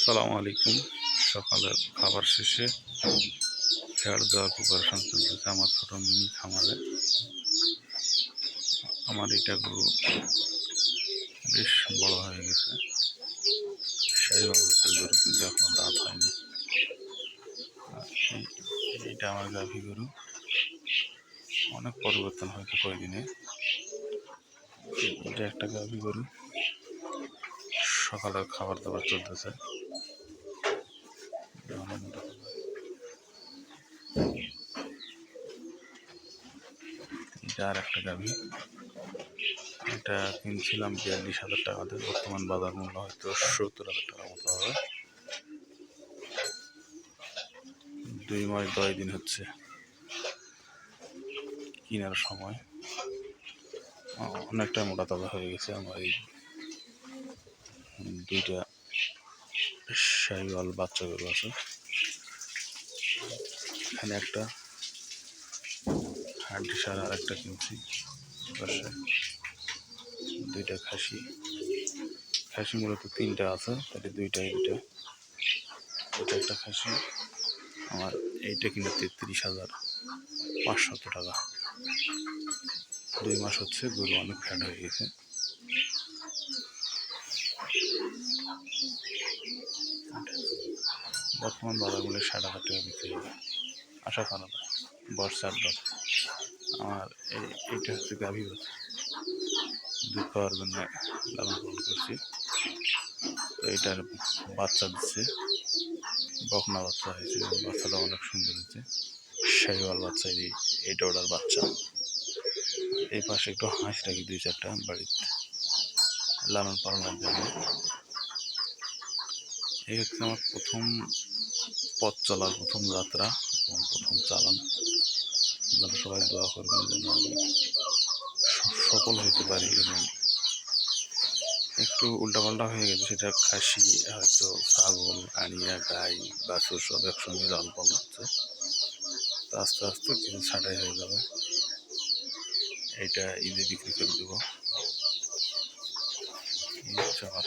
সালামু আলাইকুম। সকালের খাবার শেষে খেয়ার দেওয়ার প্রিপারেশন চলতেছে আমার ছোট মিনি খামারে। আমার এটা গরু বেশ বড় হয়ে গেছে, শাহিওয়াল জাতের গরু, কিন্তু এখনো দাঁত হয়নি। আর এইটা আমার গাভী গরু, অনেক পরিবর্তন হয়তো কয়েকদিনে। এটা একটা গাভী গরু, সকালের খাবার দাবার চলতেছে। এটা আর একটা গাভী, এটা কিনছিলাম 42,000 টাকাতে, বর্তমান বাজার মূল্য হয়তো 70,000 টাকার মতো হবে। 2 মাস 10 দিন হচ্ছে কেনার সময়। অনেকটা মোটা তাজা হয়ে গেছে। আমার এই দুইটা শাহিওয়াল বাচ্চা গরু আছে, এখানে একটা হাড্ডি সার আর একটা কিনছি পাশে। দুইটা খাসি মূলত 3টা আছে, তাহলে দুইটা এটা একটা খাসি। আমার এইটা কিনে 33,500 টাকা। 2 মাস হচ্ছে, গরু অনেক ফ্যাট হয়ে গেছে। বর্তমান বাজার মূল্যে 60,000 টাকা বিক্রি হবে, আশা করা যায়। বর্ষার দর। আমার এইটা হচ্ছে গাভী বাচ্চা, দুধ পাওয়ার জন্য লালন পালন করছি। তো এটার বাচ্চা দিচ্ছে, বকনা বাচ্চা হয়েছে, বাচ্চাটা অনেক সুন্দর হয়েছে। শাহিওয়াল বাচ্চা, এইটা ওটার বাচ্চা। এই পাশে একটু হাঁস রাখি 2-4টা বাড়িতে লালন পালনের জন্য। এই হচ্ছে আমার প্রথম পথ চলার প্রথম যাত্রা এবং প্রথম চালান। আপনারা সবাই দোয়া করবেন যেন আমি সফল হইতে পারি। এবং একটু উল্টাপাল্টা হয়ে গেছে, সেটা খাসি, হয়তো ছাগল, আড়িয়া, গাই, বাছুর সব একসঙ্গে লালন পালন হচ্ছে। তো আস্তে আস্তে কিছু ছাঁটাই হয়ে যাবে। এইটা ঈদে বিক্রি করে দেবো। এই হচ্ছে আমার